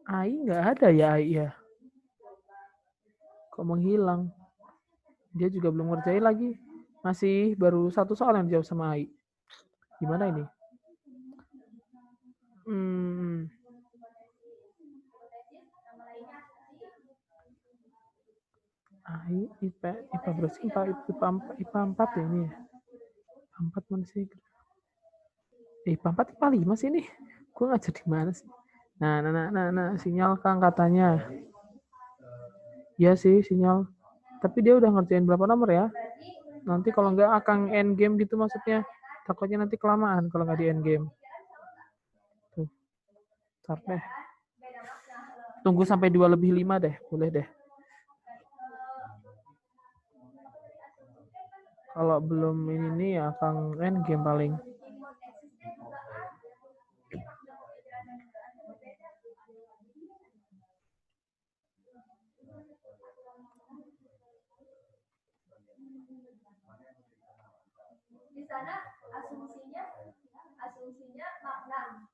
AI nggak ada ya AI ya. Kok menghilang? Dia juga belum ngerjain lagi. Masih baru satu soal yang dijawab sama AI. Gimana ini? AI, IPA berarti IPA 4 ya ini ya. IPA 4 mana sih? IPA 4, IPA 5 sih ini. Gue ngajar di mana sih? Nah, sinyal Kang katanya. Iya sih, sinyal. Tapi dia udah ngerjain berapa nomor ya? Nanti kalau nggak akan end game gitu maksudnya. Takutnya nanti kelamaan kalau nggak di end game. Tuh, start deh. Tunggu sampai 2+5 deh, boleh deh. Kalau belum ini ya akan end game paling. Di sana asumsinya makna.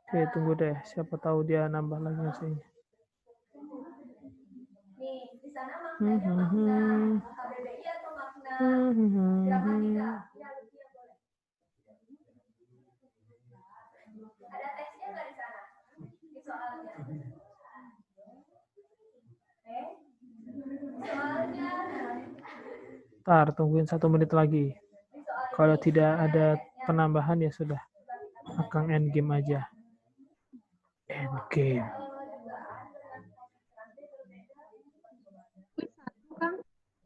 Oke, tunggu deh. Siapa tahu dia nambah lagi hasilnya. Nih, di sana maknanya makna KBBI atau makna gramatika? Ada teksnya nggak di sana? Di soalnya. Soalnya. Ntar, tungguin 1 menit lagi. Kalau tidak ada penambahan ya sudah. Akan end game aja. End game.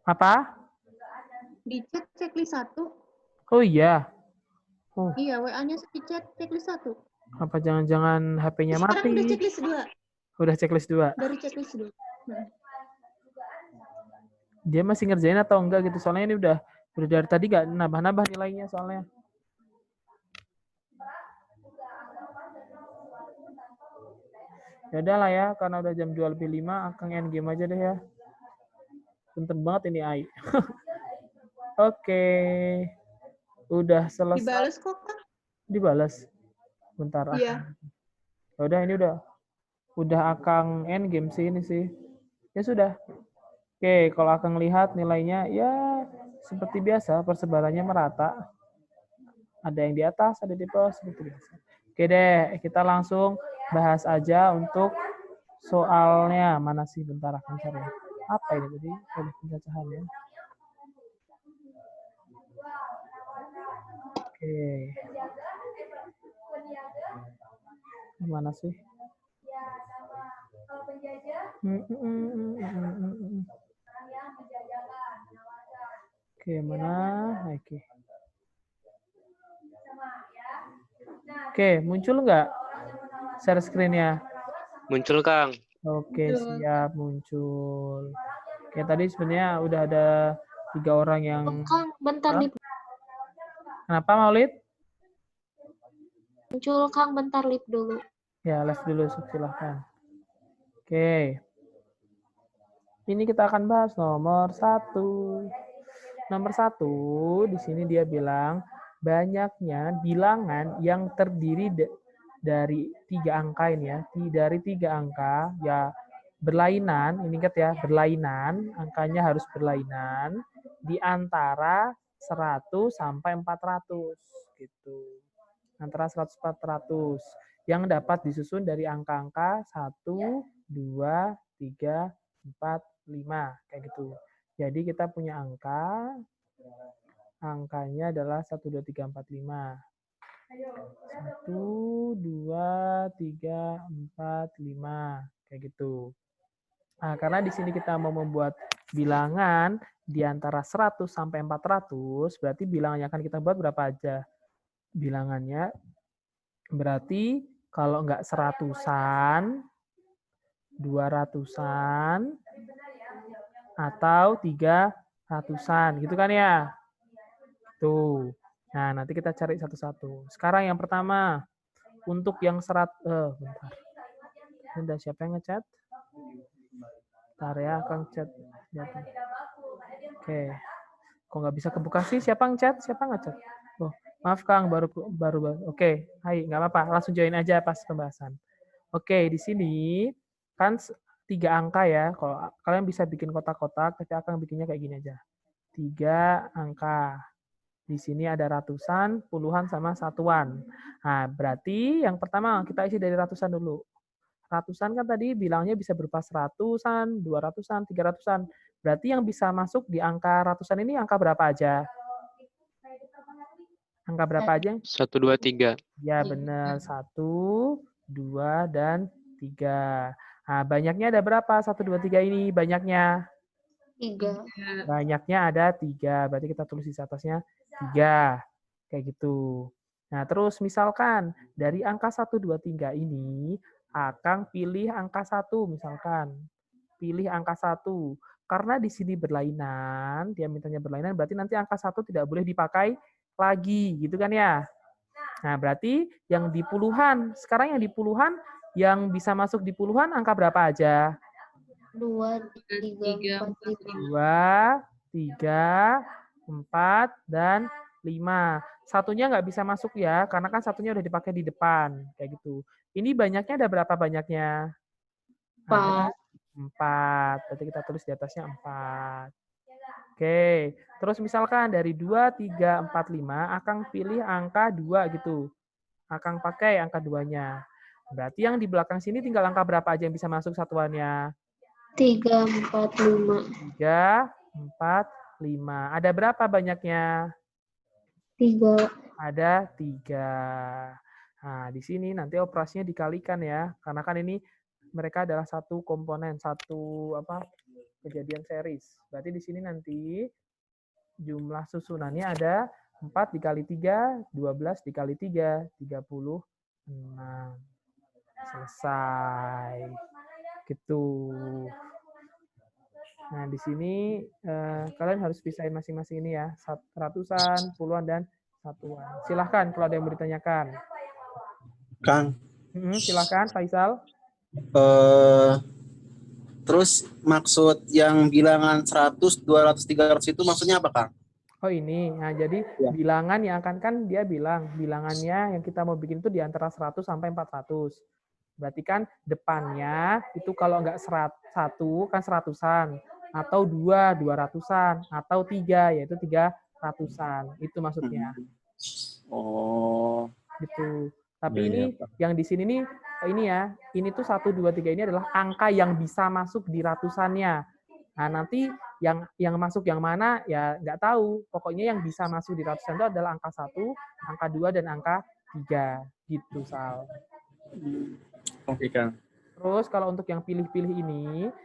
Apa? Di chat checklist 1. Oh iya. Oh. Iya, WA-nya di chat checklist 1. Apa jangan-jangan HP-nya mati? Sekarang udah checklist 2. Udah checklist 2. Dari checklist 2. Dia masih ngerjain atau enggak gitu? Soalnya ini udah dari tadi gak nambah-nambah nilainya soalnya. Ya udah lah ya, karena udah jam 2+5, akan end game aja deh ya. Penting banget ini AI. Oke. Udah selesai. Dibalas kok, Kang. Dibalas. Bentar. Iya. Udah ini udah akan end game sih ini sih. Ya sudah. Oke, kalau akan lihat nilainya ya seperti biasa, persebarannya merata. Ada yang di atas, ada di bawah seperti biasa. Oke deh, kita langsung bahas aja untuk soalnya. Mana sih, bentar akan cari. Apa ini tadi? Pencacahan ya. Oke. Mana sih? Oke, mana? Oke. Oke, muncul nggak share screen-nya? Muncul, Kang. Oke, siap, muncul. Oke, tadi sebenarnya udah ada 3 orang yang... Kang, bentar lip. Kenapa, Maulid? Muncul, Kang, bentar lip dulu. Ya, live dulu, silahkan. Oke. Ini kita akan bahas nomor 1. Nomor 1, di sini dia bilang, banyaknya bilangan yang terdiri dari 3 angka ini ya. Dari 3 angka, ya berlainan, ini ingat ya, berlainan, angkanya harus berlainan, di antara 100 sampai 400, gitu. Antara 100 400, yang dapat disusun dari angka-angka 1, 2, 3, 4, 5, kayak gitu. Jadi kita punya angkanya adalah 1, 2, 3, 4, 5. 1, 2, 3, 4, 5, kayak gitu. Nah, karena di sini kita mau membuat bilangan di antara 100 sampai 400, berarti bilangan yang akan kita buat berapa aja? Bilangannya berarti kalau enggak 100-an, 200-an, atau 300-an, gitu kan ya? Tuh. Nah, nanti kita cari satu-satu. Sekarang yang pertama, untuk yang bentar. Ini siapa yang ngechat? Bentar ya, Kang chat. Oke. Kok nggak bisa kebuka sih? Siapa ngechat? Siapa ngechat? Oh, Maaf Kang, baru. Oke, hai, nggak apa-apa. Langsung join aja pas pembahasan. Oke, di sini kan 3 angka ya. Kalau kalian bisa bikin kotak-kotak, tapi Akang bikinnya kayak gini aja. 3 angka. Di sini ada ratusan, puluhan, sama satuan. Nah, berarti yang pertama kita isi dari ratusan dulu. Ratusan kan tadi bilangnya bisa berupa seratusan, 200-an, 300-an. Berarti yang bisa masuk di angka ratusan ini angka berapa aja? Angka berapa aja? 1, 2, 3. Ya, benar. 1, 2, dan 3. Nah, banyaknya ada berapa? 1, 2, 3 ini banyaknya. 3. Banyaknya ada 3. Berarti kita tulis di atasnya 3. Kayak gitu. Nah, terus misalkan dari angka 1, 2, 3 ini, Akang pilih angka 1 misalkan. Pilih angka 1. Karena di sini berlainan, dia mintanya berlainan, berarti nanti angka 1 tidak boleh dipakai lagi, gitu kan ya? Nah, berarti yang di puluhan, sekarang yang di puluhan, yang bisa masuk di puluhan angka berapa aja? 2, 3, 4, 5. 2, 3, 4, dan 5. Satunya nggak bisa masuk ya, karena kan satunya udah dipakai di depan. Kayak gitu. Ini banyaknya ada berapa banyaknya? Ada 4. Berarti kita tulis di atasnya 4. Oke. Terus misalkan dari 2, 3, 4, 5, Akang pilih angka 2 gitu. Akang pakai angka 2-nya. Berarti yang di belakang sini tinggal angka berapa aja yang bisa masuk satuannya? 3, 4, 5. 3, 4, 5. Ada berapa banyaknya? 3. Ada 3. Nah, di sini nanti operasinya dikalikan ya. Karena kan ini mereka adalah satu komponen, satu kejadian series. Berarti di sini nanti jumlah susunannya ada 4 dikali 3, 12 dikali 3, 36. Selesai. Gitu. Nah, di sini kalian harus pisahin masing-masing ini ya. Ratusan, puluhan, dan satuan. Silahkan kalau ada yang mau ditanyakan. Kang, Silahkan, Faisal. terus maksud yang bilangan 100, 200, 300 itu maksudnya apa, Kang? Oh ini, nah jadi Ya. bilangan yang akan kan dia bilang, bilangannya yang kita mau bikin itu di antara 100 sampai 400. Berarti kan depannya itu kalau nggak 1 kan 100-an, atau 2, 200-an, atau 3, yaitu 300-an. Itu maksudnya. Oh. Gitu. Tapi Iya, ini Pak. yang di sini nih, ini ya, ini tuh 1, 2, 3 ini adalah angka yang bisa masuk di ratusannya. Nah, nanti yang masuk yang mana ya nggak tahu. Pokoknya yang bisa masuk di ratusan itu adalah angka 1, angka 2, dan angka 3. Gitu, Sal. Oke, Kang. Terus kalau untuk yang pilih-pilih ini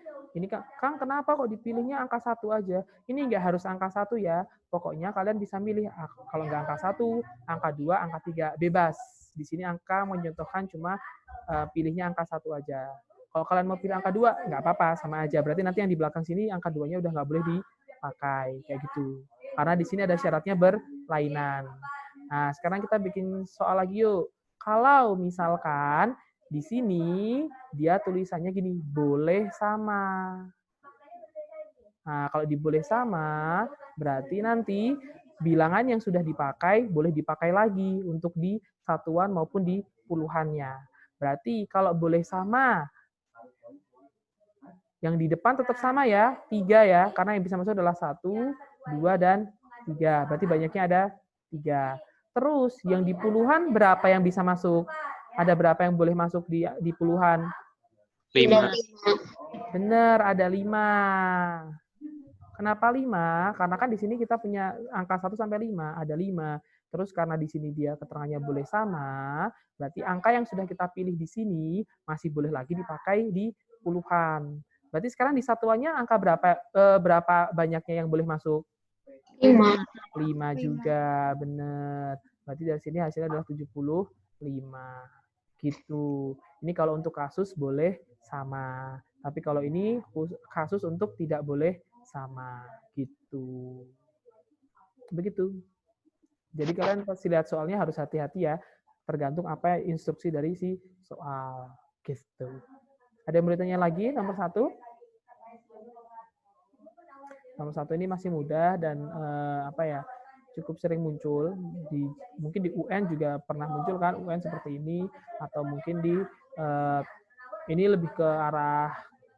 Kang, kenapa kok dipilihnya angka 1 aja? Ini nggak harus angka 1 ya. Pokoknya kalian bisa milih, kalau nggak angka 1, angka 2, angka 3. Bebas. Di sini angka mencontohkan cuma pilihnya angka 1 aja. Kalau kalian mau pilih angka 2, nggak apa-apa, sama aja. Berarti nanti yang di belakang sini angka 2-nya udah nggak boleh dipakai. Kayak gitu. Karena di sini ada syaratnya berlainan. Nah, sekarang kita bikin soal lagi yuk. Kalau misalkan di sini dia tulisannya gini, boleh sama. Nah, kalau boleh sama, berarti nanti bilangan yang sudah dipakai boleh dipakai lagi untuk di satuan maupun di puluhannya. Berarti kalau boleh sama, yang di depan tetap sama ya, 3 ya, karena yang bisa masuk adalah 1, 2, dan 3. Berarti banyaknya ada 3. Terus yang di puluhan berapa yang bisa masuk? Ada berapa yang boleh masuk di puluhan? 5. Benar, ada 5. Kenapa 5? Karena kan di sini kita punya angka 1 sampai 5, ada 5. Terus karena di sini dia keterangannya boleh sama, berarti angka yang sudah kita pilih di sini masih boleh lagi dipakai di puluhan. Berarti sekarang di satuannya angka berapa banyaknya yang boleh masuk? 5. 5 juga, benar. Berarti dari sini hasilnya adalah 75. Gitu. Ini kalau untuk kasus boleh sama. Tapi kalau ini kasus untuk tidak boleh sama. Gitu. Begitu. Jadi kalian pasti lihat soalnya harus hati-hati ya. Tergantung apa instruksi dari si soal. Gitu. Ada yang mau ditanya lagi? Nomor 1. Nomor 1 ini masih mudah dan cukup sering muncul mungkin di UN juga pernah muncul kan, UN seperti ini, atau mungkin di ini lebih ke arah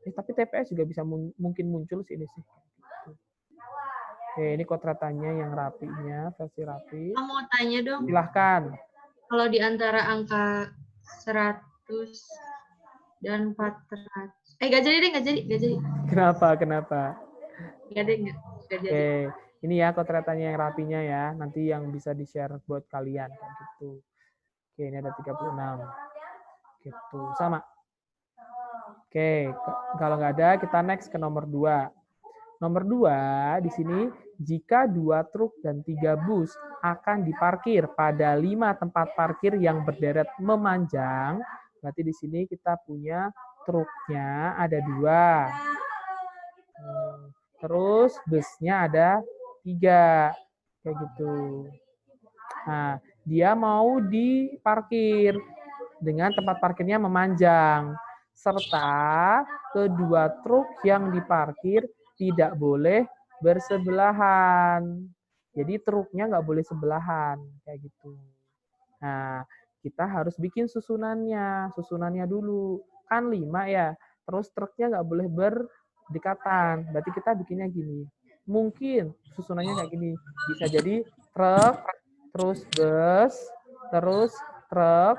tapi TPS juga bisa mungkin muncul sih ini sih. Oke, ini kotratannya yang rapinya, versi rapi. Aku mau tanya dong, Silahkan. kalau di antara angka 100 dan 400. Nggak jadi deh, nggak jadi. Kenapa? Nggak deh, nggak jadi. Oke, ini ya kotratannya yang rapinya ya. Nanti yang bisa di-share buat kalian kayak gitu. Oke, ini ada 36. Gitu, sama. Oke, kalau nggak ada kita next ke nomor 2. Nomor 2 di sini jika 2 truk dan 3 bus akan diparkir pada 5 tempat parkir yang berderet memanjang, berarti di sini kita punya truknya ada 2. Terus busnya ada 3. Kayak gitu. Nah, dia mau diparkir dengan tempat parkirnya memanjang. Serta kedua truk yang diparkir tidak boleh bersebelahan. Jadi truknya nggak boleh sebelahan. Kayak gitu. Nah, kita harus bikin susunannya. Susunannya dulu. Kan 5 ya. Terus truknya nggak boleh berdekatan. Berarti kita bikinnya gini. Mungkin susunannya kayak gini. Bisa jadi truk, terus bus, terus truk,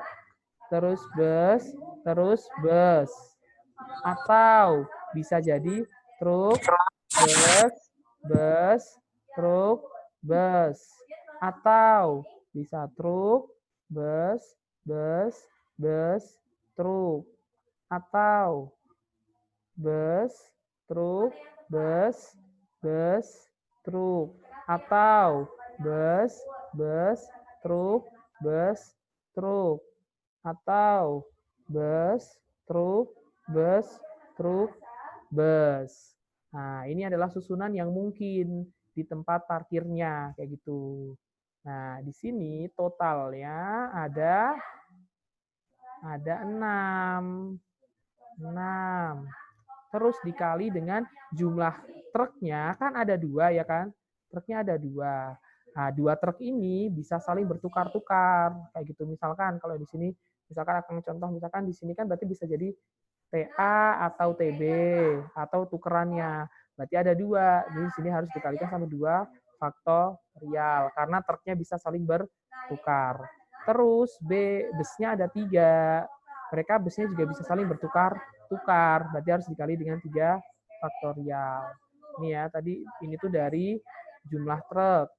terus bus, terus bus. Atau bisa jadi truk, bus, truk, bus. Atau bisa truk, bus, truk. Atau bus, truk, bus, truk. Atau bus, truk, truk. Atau bus, truk, bus. Nah, ini adalah susunan yang mungkin di tempat parkirnya kayak gitu. Nah, di sini totalnya ada 6. Terus dikali dengan jumlah truknya, kan ada 2 ya kan? Truknya ada 2. Nah, 2 truk ini bisa saling bertukar-tukar kayak gitu. Misalkan kalau di sini, misalkan akan contoh, misalkan di sini kan berarti bisa jadi TA atau TB atau tukerannya. Berarti ada 2. Jadi di sini harus dikalikan sama 2 faktorial karena truknya bisa saling bertukar. Terus busnya ada 3. Mereka busnya juga bisa saling bertukar-tukar. Berarti harus dikali dengan 3 faktorial. Ini ya, tadi ini tuh dari jumlah truk.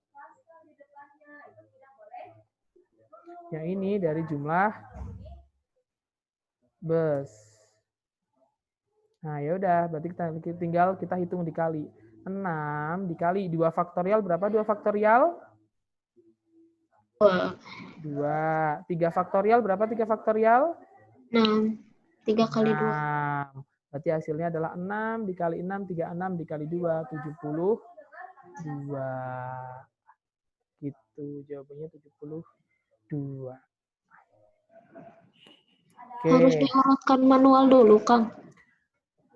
Yang ini dari jumlah bus. Nah, ya udah, berarti tinggal kita hitung dikali. 6 dikali 2 faktorial berapa? 2 faktorial? 2. 3 faktorial berapa? 3 faktorial? 6. 3 kali 2. 6. Berarti hasilnya adalah 6 dikali 6, 36 dikali 2, 72. Gitu, jawabannya 72. Oke. Harus diarahkan manual dulu, Kang.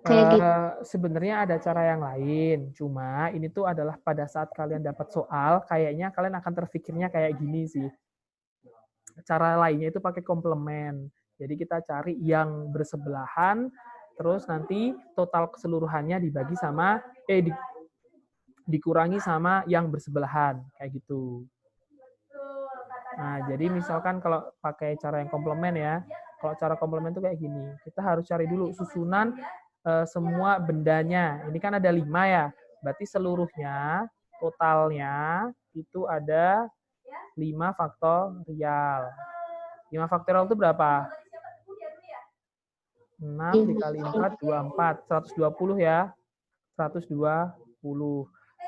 Kayak gitu. Sebenarnya ada cara yang lain, cuma ini tuh adalah pada saat kalian dapat soal, kayaknya kalian akan terpikirnya kayak gini sih. Cara lainnya itu pakai komplement. Jadi kita cari yang bersebelahan, terus nanti total keseluruhannya dibagi sama dikurangi sama yang bersebelahan, kayak gitu. Nah, jadi misalkan kalau pakai cara yang komplement ya, kalau cara komplement itu kayak gini. Kita harus cari dulu susunan semua bendanya. Ini kan ada 5 ya. Berarti seluruhnya, totalnya itu ada 5 faktorial. 5 faktorial itu berapa? 6 dikali 4, 24. 120 ya. 120.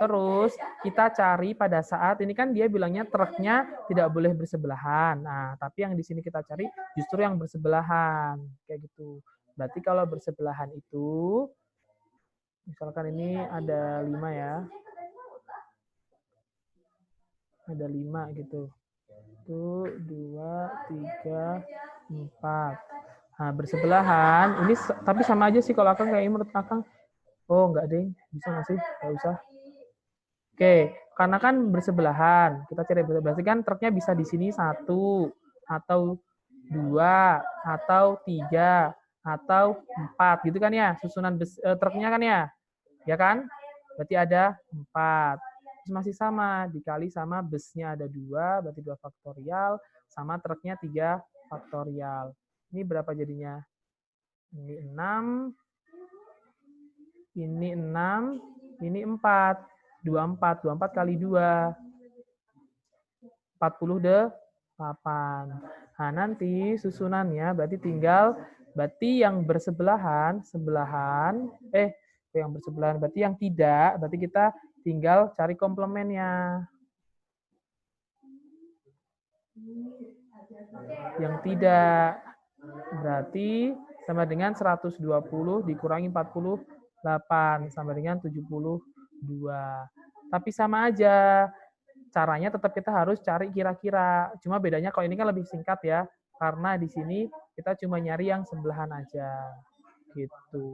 Terus kita cari pada saat, ini kan dia bilangnya truknya tidak boleh bersebelahan. Nah, tapi yang di sini kita cari justru yang bersebelahan. Kayak gitu. Berarti kalau bersebelahan itu, misalkan ini ada 5 ya. Ada 5 gitu. 1, 2, 3, 4. Nah, bersebelahan. Ini tapi sama aja sih kalau Akang, kayak menurut Akang. Oh, enggak deh. Bisa nggak sih? Nggak usah. Oke, karena kan bersebelahan. Kita cari berarti kan truknya bisa di sini 1 atau 2 atau 3 atau 4 gitu kan ya, susunan truknya kan ya. Ya kan? Berarti ada 4. Terus masih sama, dikali sama busnya ada 2, berarti 2 faktorial, sama truknya 3 faktorial. Ini berapa jadinya? Ini 6, ini 6, ini 4. 24 kali 2. 48. Nah, nanti susunannya berarti yang bersebelahan, berarti yang tidak, berarti kita tinggal cari komplemennya. Yang tidak berarti sama dengan 120 dikurangi 48 sama dengan 72. Tapi sama aja. Caranya tetap kita harus cari kira-kira. Cuma bedanya kalau ini kan lebih singkat ya. Karena di sini kita cuma nyari yang sebelahan aja. Gitu.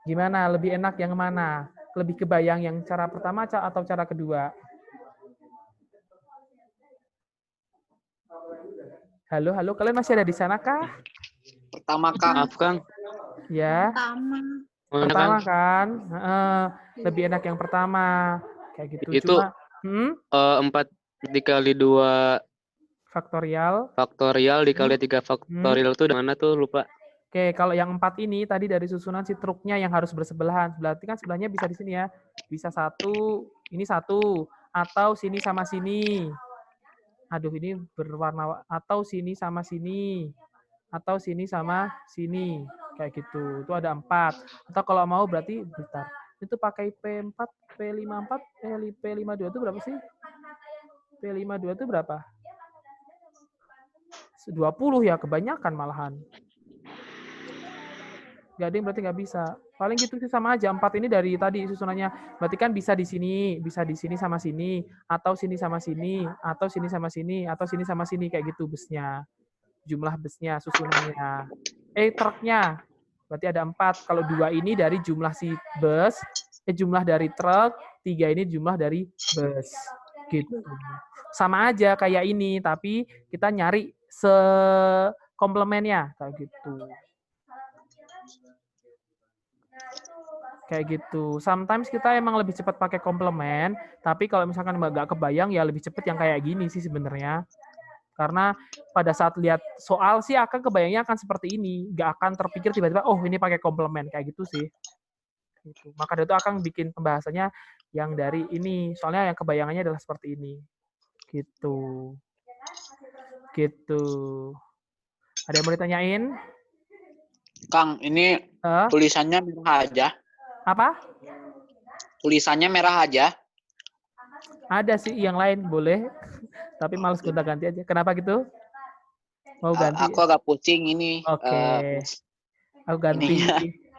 Gimana? Lebih enak yang mana? Lebih kebayang yang cara pertama atau cara kedua? Halo, kalian masih ada di sana kah? Pertama, Kang. Maaf, Kang. Ya. Mana, Pertama Kang? kan? Lebih enak yang pertama. Kayak gitu. Itu Cuma 4 dikali 2 faktorial. dikali 3 faktorial itu mana tuh, lupa. Oke, kalau yang 4 ini tadi dari susunan si truknya yang harus bersebelahan. Berarti kan sebelahnya bisa di sini ya. Bisa 1, ini 1. Atau sini sama sini. Aduh, ini berwarna. Atau sini sama sini. Atau sini sama sini. Kayak gitu. Itu ada 4. Atau kalau mau berarti, bentar. Itu pakai P4, P54, P52 itu berapa sih? P52 itu berapa? 20 ya, kebanyakan malahan. Gak ada yang berarti nggak bisa. Paling gitu sih sama aja. 4 ini dari tadi susunannya. Berarti kan bisa di sini sama sini, atau sini sama sini, atau sini sama sini, atau sini sama sini kayak gitu busnya. Jumlah busnya, susunannya. Truknya. Berarti ada 4. Kalau 2 ini dari jumlah si bus, jumlah dari truk, 3 ini jumlah dari bus. Gitu. Sama aja kayak ini, tapi kita nyari komplemennya kayak gitu. Kayak gitu. Sometimes kita emang lebih cepat pakai komplement, tapi kalau misalkan nggak kebayang ya lebih cepat yang kayak gini sih sebenarnya. Karena pada saat lihat soal sih akan kebayangnya akan seperti ini, nggak akan terpikir tiba-tiba oh ini pakai komplement kayak gitu sih. Gitu. Maka itu akan bikin pembahasannya yang dari ini, soalnya yang kebayangannya adalah seperti ini. Gitu. Ada yang mau ditanyain? Kang, ini tulisannya merah aja. Apa? Tulisannya merah aja. Ada sih yang lain, boleh. Tapi males gonta-ganti aja. Kenapa gitu? Mau ganti? Aku agak pusing ini. Oke. Aku ganti.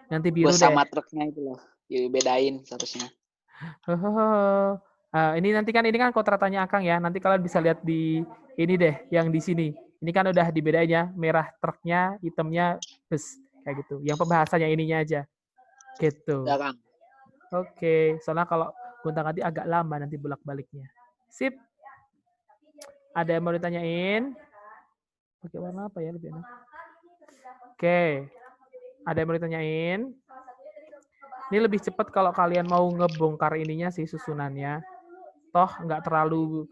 Ganti biru bus deh. sama truknya itu loh. Dibedain seharusnya. Ini nanti kan ini kan kontratanya Akang ya. Nanti kalian bisa lihat di ini deh, yang di sini. Ini kan udah dibedain ya, merah truknya, hitamnya bus kayak gitu. Yang pembahasannya ininya aja. Gitu. Ya, Kang. Oke, soalnya kalau gonta-ganti agak lama nanti bolak-baliknya. Sip. Ada yang mau ditanyain? Pakai warna apa ya lebih enak? Oke. Ada yang mau ditanyain? Ini lebih cepat kalau kalian mau ngebongkar ininya sih susunannya. Toh nggak terlalu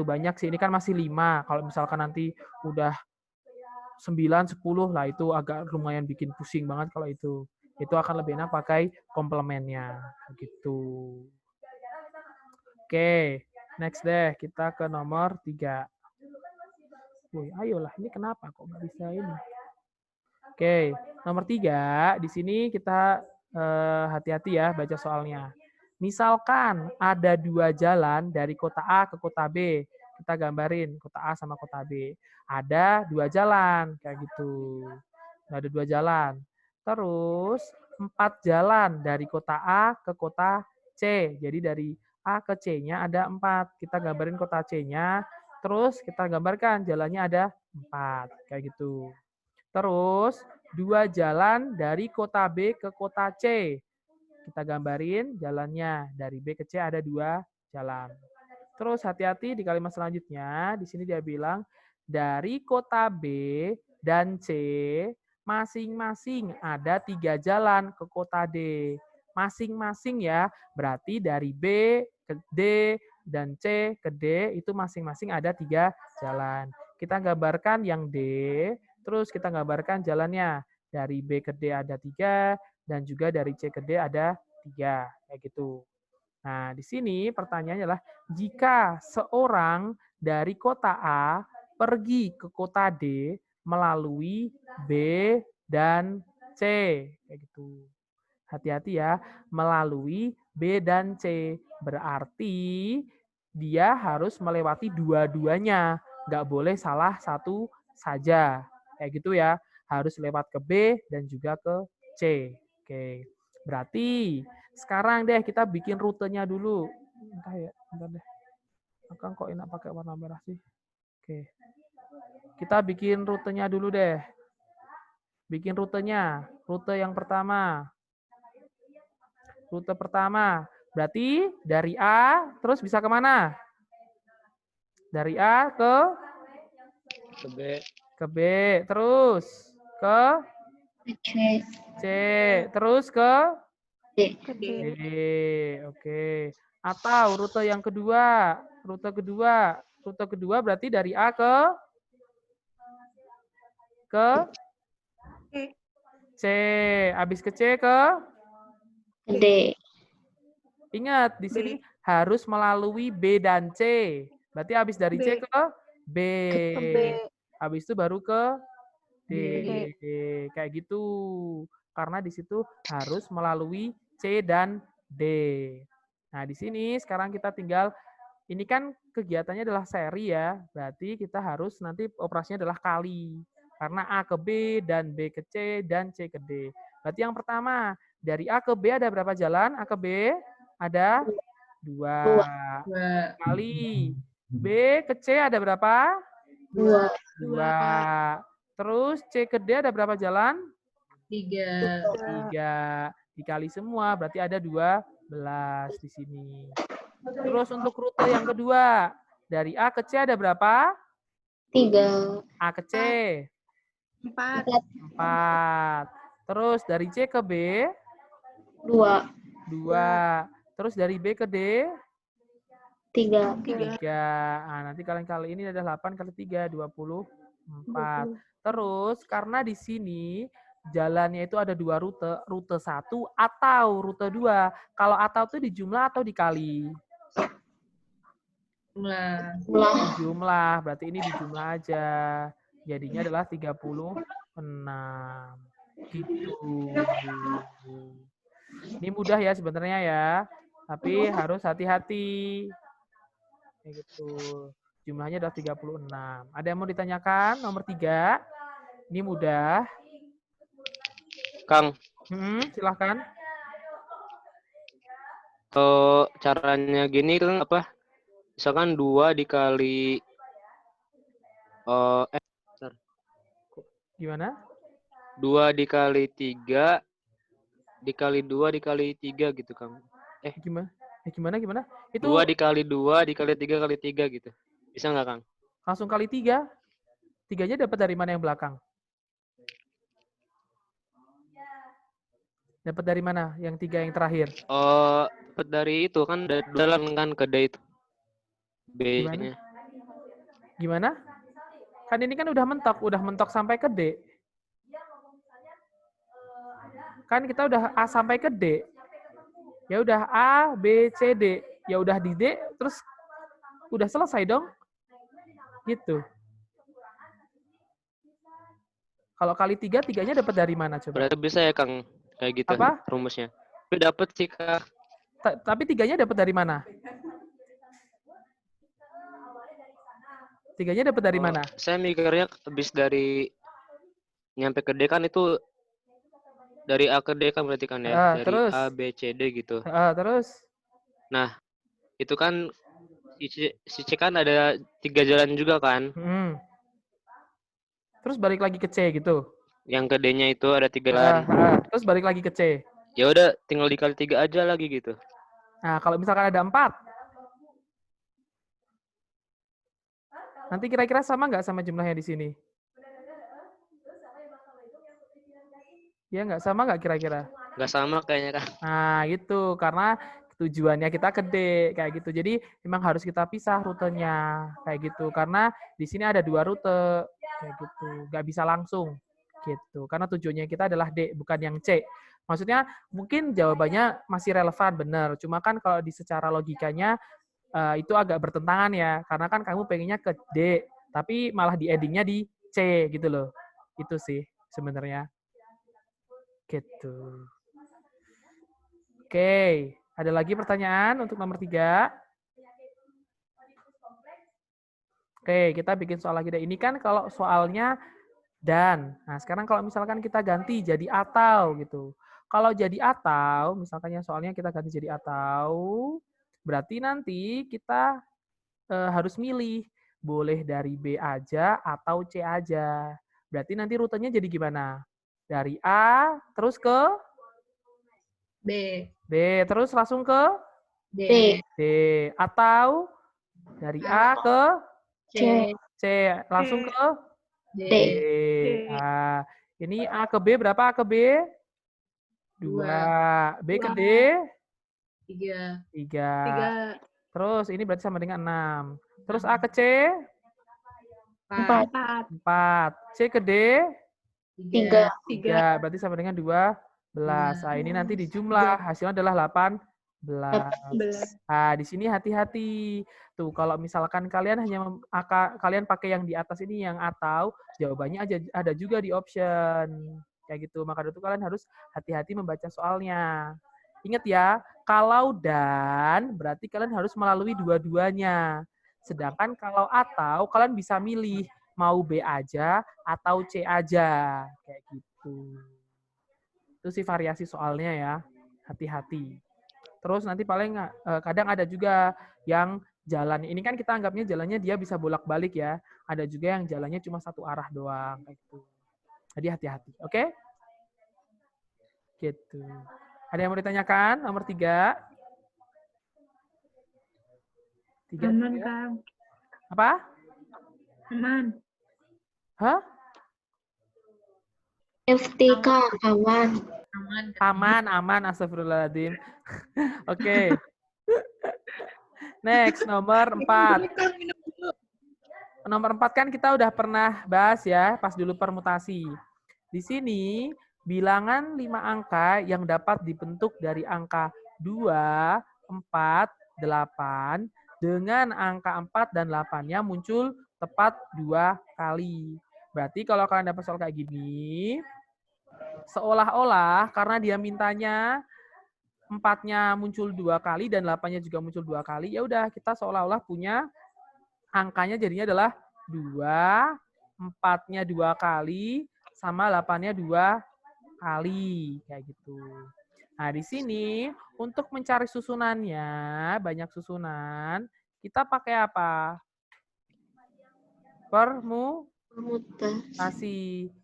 banyak sih. Ini kan masih 5. Kalau misalkan nanti udah 9, 10 lah itu agak lumayan bikin pusing banget kalau itu. Itu akan lebih enak pakai komplemennya. Begitu. Oke, next deh. Kita ke nomor 3. Wih, ayolah. Ini kenapa kok nggak bisa ini? Oke, nomor 3. Di sini kita hati-hati ya baca soalnya. Misalkan ada 2 jalan dari kota A ke kota B. Kita gambarin kota A sama kota B. Ada 2 jalan, kayak gitu. Ada 2 jalan. Terus 4 jalan dari kota A ke kota C. Jadi dari A ke C-nya ada 4. Kita gambarin kota C-nya. Terus kita gambarkan jalannya ada 4. Kayak gitu. Terus 2 jalan dari kota B ke kota C. kita gambarin jalannya. Dari B ke C ada 2 jalan. Terus hati-hati di kalimat selanjutnya. Di sini dia bilang, dari kota B dan C masing-masing ada 3 jalan ke kota D. Masing-masing ya, berarti dari B ke D dan C ke D itu masing-masing ada 3 jalan. Kita gambarkan yang D, terus kita gambarkan jalannya. Dari B ke D ada 3, dan juga dari C ke D ada 3. Kayak gitu. Nah, di sini pertanyaannya adalah, jika seorang dari kota A pergi ke kota D melalui B dan C. Kayak gitu. Hati-hati ya, melalui B dan C. Berarti dia harus melewati dua-duanya. Nggak boleh salah satu saja. Kayak gitu ya. Harus lewat ke B dan juga ke C. Oke. Berarti sekarang deh kita bikin rutenya dulu. Entah ya, bentar deh. Akang kok enak pakai warna merah sih? Oke. Kita bikin rutenya dulu deh. Bikin rutenya. Rute yang pertama. Rute pertama. Berarti dari A terus bisa kemana? Dari A ke B. B. Terus ke C. C. Terus ke D. D. D. Oke. Atau rute yang kedua. Rute kedua berarti dari A ke C. Habis ke C ke D. ingat di sini harus melalui B dan C. Berarti habis dari C B. ke B. Ke B. Habis itu baru ke D. D. Kayak gitu. Karena di situ harus melalui C dan D. Nah, di sini sekarang kita tinggal, ini kan kegiatannya adalah seri ya. Berarti kita harus nanti operasinya adalah kali. Karena A ke B dan B ke C dan C ke D. Berarti yang pertama, dari A ke B ada berapa jalan? A ke B ada 2. Kali. B ke C ada berapa? 2. 2. Terus C ke D ada berapa jalan? 3. 3. Dikali semua berarti ada 12 di sini. Terus untuk rute yang kedua, dari A ke C ada berapa? 3. A ke C 4. 4. Terus dari C ke B 2. 2. Terus dari B ke D 3. 3. Nah, nanti kalian kali ini ada 8 kali 3, 24. Terus karena di sini jalannya itu ada 2 rute, rute 1 atau rute 2. Kalau atau itu di jumlah atau dikali? Jumlah, berarti ini di jumlah aja. Jadinya adalah 36. Gitu. Ini mudah ya sebenarnya ya. Tapi harus hati-hati. Kayak gitu. Jumlahnya adalah 36. Ada yang mau ditanyakan? Nomor 3. Ini mudah. Kang, Silahkan. kalau caranya gini kan apa? Misalkan 2 dikali Gimana? 2 dikali 3 dikali 2 dikali 3 gitu, Kang. Gimana? Itu 2 dikali 2 dikali 3 kali 3 gitu. Bisa nggak, Kang? langsung kali 3. 3-nya dapat dari mana yang belakang? Dapat dari mana? Yang 3 yang terakhir. Dapat dari itu kan dalam kan ke D itu. B-nya. Gimana? Kan ini kan udah mentok sampai ke D. Kan kita udah A sampai ke D. Ya udah A, B, C, D. Ya udah di D, terus udah selesai dong. Gitu. Kalau kali 3, 3-nya dapat dari mana coba? Berarti bisa ya, Kang, kayak gitu Apa? rumusnya. Tapi dapat sih, Kang. Tapi 3-nya dapat dari mana? 3-nya dapat dari mana? Saya mikirnya habis dari nyampe ke D kan itu dari A ke D kan berarti kan ya. Dari Terus? A, B, C, D gitu. Terus? Nah, itu kan si C kan ada 3 jalan juga kan. Terus balik lagi ke C gitu? Yang ke D-nya itu ada 3 jalan. Terus balik lagi ke C? Ya udah tinggal dikali 3 aja lagi gitu. Nah, kalau misalkan ada 4, nanti kira-kira sama nggak sama jumlahnya di sini? Ya nggak sama nggak kira-kira? Nggak sama kayaknya, Kang. Nah, gitu. Karena tujuannya kita gede, kayak gitu. Jadi, memang harus kita pisah rutenya, kayak gitu. Karena di sini ada 2 rute, kayak gitu. Nggak bisa langsung, gitu. Karena tujuannya kita adalah D, bukan yang C. Maksudnya, mungkin jawabannya masih relevan, benar. Cuma kan kalau di secara logikanya, itu agak bertentangan ya. Karena kan kamu pengennya ke D, tapi malah di endingnya di C, gitu loh. Itu sih, sebenarnya. Gitu. Oke, ada lagi pertanyaan untuk nomor 3? Oke, kita bikin soal lagi deh. Ini kan kalau soalnya dan. Nah, sekarang kalau misalkan kita ganti jadi atau gitu. Kalau jadi atau, misalkan ya soalnya kita ganti jadi atau, berarti nanti kita harus milih. Boleh dari B aja atau C aja. Berarti nanti rutenya jadi gimana? Dari A, terus ke B. B, terus langsung ke D. D. Atau dari A ke C. C, langsung ke D. D. Nah, ini A ke B berapa A ke B? 2. B ke D? 3. 3. Terus ini berarti sama dengan 6. Terus A ke C? 4. 4. C ke D? 3. 3. Berarti sama dengan 12. Nah, ini nanti dijumlah. Hasilnya adalah 18. Nah, di sini hati-hati. Tuh, kalau misalkan kalian hanya kalian pakai yang di atas ini yang atau, jawabannya ada juga di option. Kayak gitu. Maka itu kalian harus hati-hati membaca soalnya. Ingat ya, kalau dan berarti kalian harus melalui dua-duanya. Sedangkan kalau atau kalian bisa milih mau B aja atau C aja. Kayak gitu. Itu sih variasi soalnya ya. Hati-hati. Terus nanti paling kadang ada juga yang jalan. Ini kan kita anggapnya jalannya dia bisa bolak-balik ya. Ada juga yang jalannya cuma satu arah doang kayak gitu. Jadi hati-hati, oke? Gitu. Ada yang mau ditanyakan? Nomor 3. 3. Aman, Kang. Apa? Aman. Hah? FTK aman. Aman, astagfirullahaladzim. Oke. Next, nomor 4. Nomor 4 kan kita udah pernah bahas ya, pas dulu permutasi. Di sini, bilangan 5 angka yang dapat dibentuk dari angka 2, 4, 8, dengan angka 4 dan 8-nya muncul tepat 2 kali. Berarti kalau kalian dapat soal kayak gini, seolah-olah karena dia mintanya 4-nya muncul 2 kali dan 8-nya juga muncul 2 kali, ya udah kita seolah-olah punya angkanya jadinya adalah 2, 4-nya 2 kali, sama 8-nya 2 kali. Kayak gitu. Nah, di sini untuk mencari susunannya, banyak susunan, kita pakai apa? Permutasi.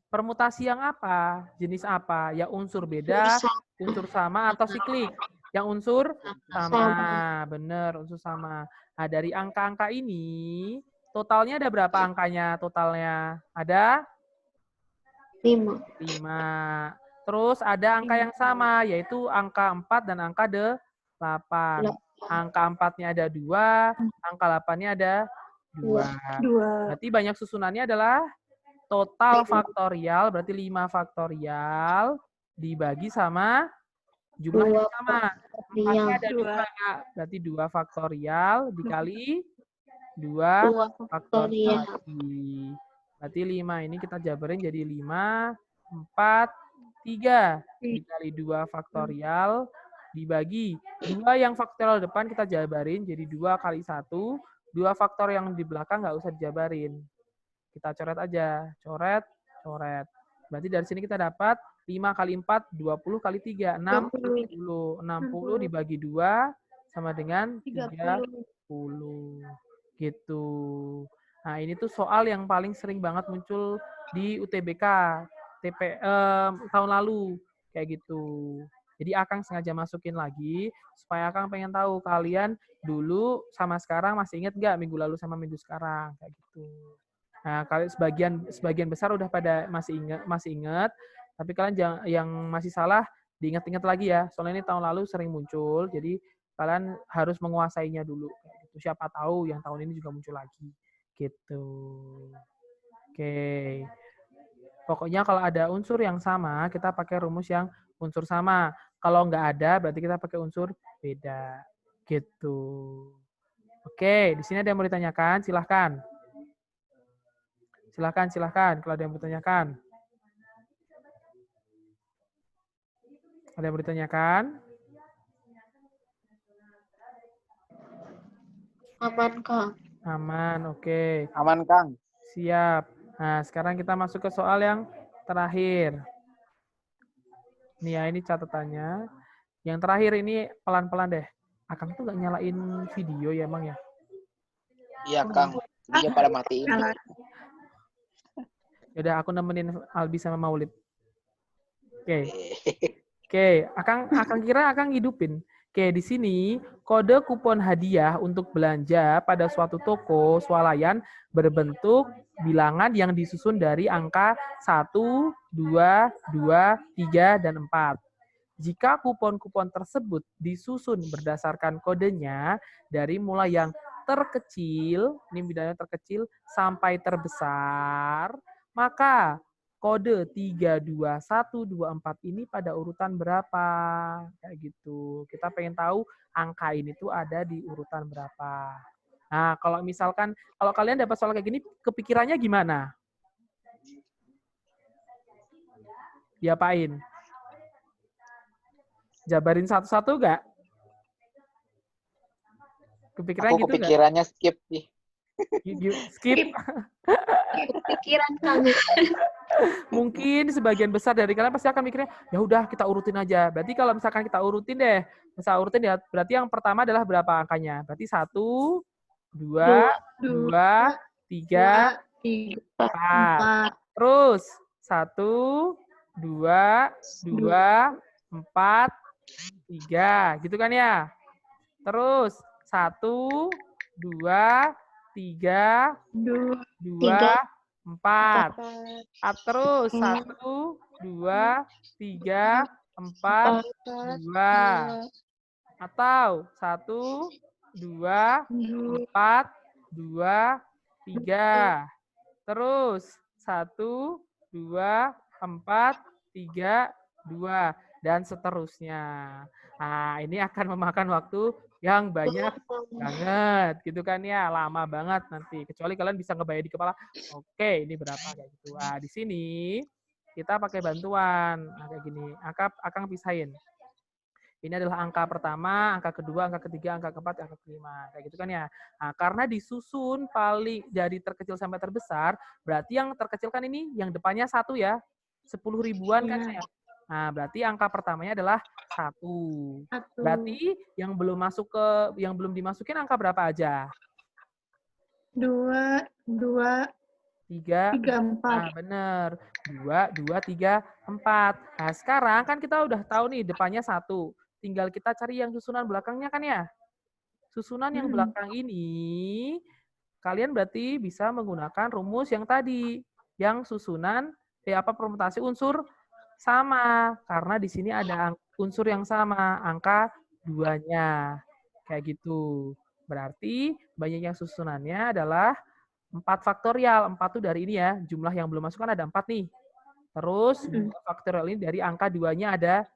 Permutasi yang apa? Jenis apa? Ya unsur beda, unsur sama, atau siklik? Yang unsur sama. Benar, unsur sama. Nah, dari angka-angka ini, totalnya ada berapa angkanya? Totalnya ada 5. 5. Terus ada angka yang sama, yaitu angka 4 dan angka 8. Angka 4-nya ada 2, angka 8-nya ada 2. Berarti banyak susunannya adalah total faktorial, berarti 5 faktorial dibagi sama jumlah yang sama. 4-nya ada 2, berarti 2 faktorial dikali 2 faktorial. Berarti 5 ini kita jabarin jadi 5, 4, 3 dikali 2 faktorial dibagi 2 yang faktorial depan kita jabarin jadi 2 kali 1, 2 faktor yang di belakang nggak usah dijabarin. Kita coret aja, coret. Berarti dari sini kita dapat 5 kali 4, 20 kali 3, 60. 60 dibagi 2 sama dengan 30. Gitu. Nah, ini tuh soal yang paling sering banget muncul di UTBK tahun lalu kayak gitu. Jadi Akang sengaja masukin lagi supaya Akang pengen tahu kalian dulu sama sekarang masih inget nggak minggu lalu sama minggu sekarang kayak gitu. Nah, kalian sebagian besar udah pada masih ingat, tapi kalian yang masih salah diingat-ingat lagi ya. Soalnya ini tahun lalu sering muncul, jadi kalian harus menguasainya dulu kayak gitu. Siapa tahu yang tahun ini juga muncul lagi gitu. Oke. Pokoknya kalau ada unsur yang sama, kita pakai rumus yang unsur sama. Kalau nggak ada, berarti kita pakai unsur beda. Gitu. Oke, di sini ada yang mau ditanyakan? Silahkan. Silahkan. Kalau ada yang mau ditanyakan. Ada yang mau ditanyakan? Aman, Kang. Aman, oke. Aman, Kang. Siap. Nah, sekarang kita masuk ke soal yang terakhir. Nih ya, ini catatannya. Yang terakhir ini pelan-pelan deh. Akang tuh nggak nyalain video ya, Emang ya? Iya, Kang. Dia pada matiin. Yaudah, aku nemenin Albi sama Maulid. Oke, Akang kira Akang hidupin. Oke, di sini kode kupon hadiah untuk belanja pada suatu toko swalayan berbentuk bilangan yang disusun dari angka 1, 2, 3, dan 4. Jika kupon-kupon tersebut disusun berdasarkan kodenya dari mulai yang terkecil, ini bilangnya terkecil, sampai terbesar, maka kode 3, 2, 1, 2, 4 ini pada urutan berapa? Kayak gitu. Kita pengen tahu angka ini tuh ada di urutan berapa. Nah, kalau misalkan, kalau kalian dapat soal kayak gini, kepikirannya gimana? Diapain? Jabarin satu-satu nggak? Kepikiran Aku gitu nggak? kepikirannya skip sih. Skip. Pikiran, Kang. Mungkin sebagian besar dari kalian pasti akan mikirnya, ya udah kita urutin aja. Berarti kalau misalkan kita urutin deh, ya, berarti yang pertama adalah berapa angkanya? Berarti 1, 2, 3, 4. Terus 1, 2, 4, 3. Gitu kan ya? Terus 1, 2, 3, 2, 4. Terus 1, 2, 3, 4, 2. Atau 1, 2, 4, 2, 3. Terus 1, 2, 4, 3, 2. Dan seterusnya. Nah, ini akan memakan waktu yang banyak banget, gitu kan ya, lama banget nanti. Kecuali kalian bisa ngebayang di kepala, oke, ini berapa kayak gitu. Nah, di sini kita pakai bantuan, nah, kayak gini. Akang pisahin. Ini adalah angka pertama, angka kedua, angka ketiga, angka keempat, angka kelima, kayak gitu kan ya. Nah, karena disusun paling dari terkecil sampai terbesar, berarti yang terkecil kan ini, yang depannya 1 ya, 10 ribuan kan ya. Nah, berarti angka pertamanya adalah 1. Berarti yang belum dimasukin angka berapa aja? 2, 3, 4. Nah, bener. 2, 3, 4. Nah, sekarang kan kita udah tahu nih depannya 1. Tinggal kita cari yang susunan belakangnya kan ya. Susunan yang belakang ini, kalian berarti bisa menggunakan rumus yang tadi. Yang susunan, permutasi unsur sama. Karena di sini ada unsur yang sama, angka 2-nya. Kayak gitu. Berarti banyak yang susunannya adalah 4 faktorial. 4 tuh dari ini ya, jumlah yang belum masuk kan ada 4 nih. Terus 2 faktorial ini dari angka 2-nya ada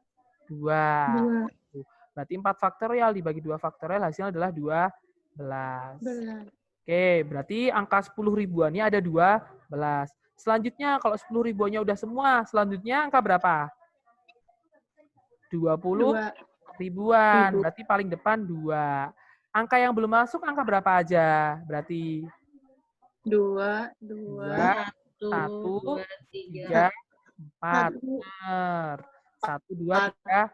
2. Berarti 4 faktorial dibagi 2 faktorial hasilnya adalah 12. Oke, berarti angka 10 ribuannya ada 12. Selanjutnya kalau 10 ribuannya udah semua, selanjutnya angka berapa? 20 ribuan. Berarti paling depan 2. Angka yang belum masuk angka berapa aja? Berarti 2, 1, 3, 4. Benar. 1, 2, 3,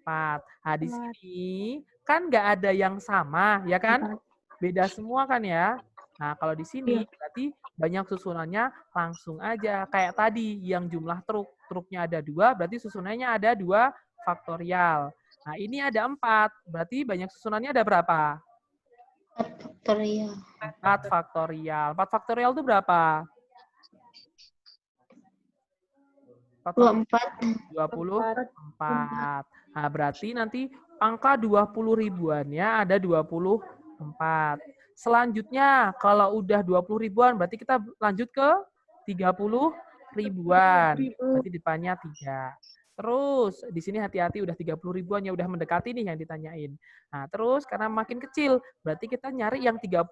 4. Nah, di sini kan nggak ada yang sama, ya kan? Beda semua kan ya? Nah, kalau di sini berarti banyak susunannya langsung aja. Kayak tadi yang jumlah truknya ada 2, berarti susunannya ada 2 faktorial. Nah, ini ada 4. Berarti banyak susunannya ada berapa? 4 faktorial. 4 faktorial. 4 faktorial itu berapa? 24. 24. Nah, berarti nanti angka 20 ribuannya ada 24. Selanjutnya, kalau udah 20 ribuan, berarti kita lanjut ke 30 ribuan. Berarti depannya 3. Terus, di sini hati-hati udah 30 ribuan, ya udah mendekati nih yang ditanyain. Nah, terus karena makin kecil, berarti kita nyari yang 30,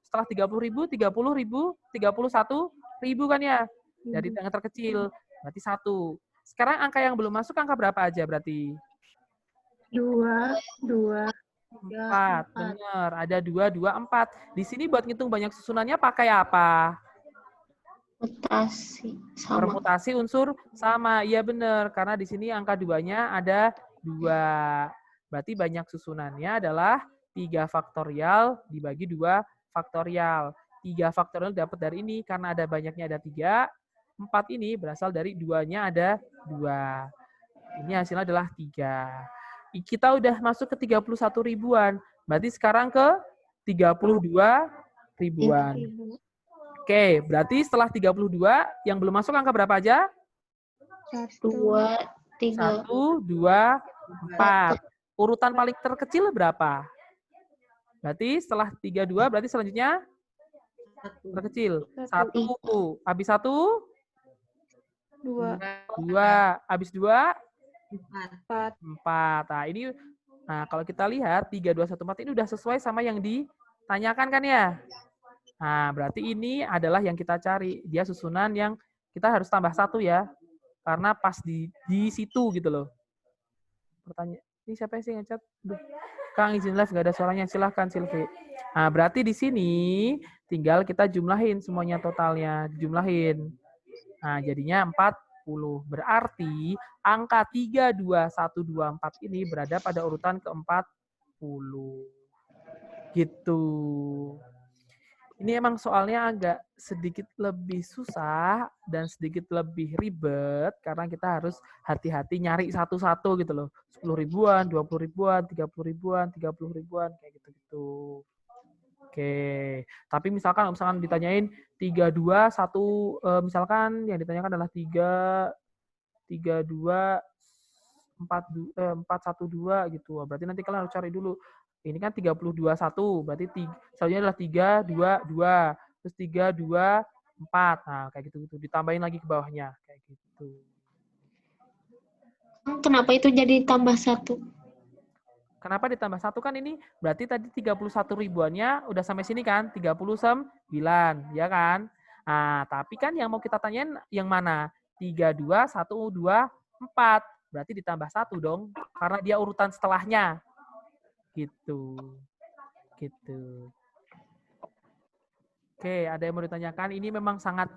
setelah 30 ribu, 30 ribu, 31 ribu kan ya? Dari yang terkecil, berarti 1. Sekarang angka yang belum masuk, angka berapa aja berarti? 2, 4, benar. Ada 2, 2, 4. Di sini buat ngitung banyak susunannya pakai apa? Mutasi sama. Permutasi unsur sama. Iya benar, karena di sini angka 2-nya ada 2. Berarti banyak susunannya adalah 3 faktorial dibagi 2 faktorial. 3 faktorial dapat dari ini, karena ada banyaknya ada 3. 4 ini berasal dari 2-nya ada 2. Ini hasilnya adalah 3. Kita udah masuk ke 31 ribuan. Berarti sekarang ke 32 ribuan. Oke, berarti setelah 32, yang belum masuk angka berapa aja? 2, 3, 1, 2, 4. Urutan paling terkecil berapa? Berarti setelah 32, berarti selanjutnya terkecil. 1. Habis 1? 2, 2. Habis 2? 4. 4. Nah, ini kalau kita lihat 3, 2, 1, 4 ini udah sesuai sama yang ditanyakan kan ya? Nah, berarti ini adalah yang kita cari. Dia susunan yang kita harus tambah 1 ya. Karena pas di situ gitu loh. Pertanyaan. Ini siapa sih ngecat? Kang izin live nggak ada suaranya. Silahkan Silvi. Nah, berarti di sini tinggal kita jumlahin semuanya totalnya. Dijumlahin. Nah, jadinya 40. Berarti angka 3, 2, 1, 2, 4 ini berada pada urutan ke-40. Gitu. Ini emang soalnya agak sedikit lebih susah dan sedikit lebih ribet karena kita harus hati-hati nyari satu-satu gitu loh. 10 ribuan, 20 ribuan, 30 ribuan, 30 ribuan, kayak gitu-gitu. Oke, tapi misalkan ditanyain 32, 1, misalkan yang ditanyakan adalah 3, 32, 4, 412 gitu. Berarti nanti kalian harus cari dulu. Ini kan 32, 1, berarti selanjutnya adalah 3, 2, 2. Terus 3, 2, 4. Nah, kayak gitu-gitu. Ditambahin lagi ke bawahnya. Kayak gitu. Kenapa itu jadi tambah 1? Kenapa ditambah 1 kan ini? Berarti tadi 31 ribuannya udah sampai sini kan? 39, ya kan? Nah, tapi kan yang mau kita tanyain yang mana? 3, 2, 1, 2, 4. Berarti ditambah 1 dong. Karena dia urutan setelahnya. Gitu. Oke, ada yang mau ditanyakan? Ini memang sangat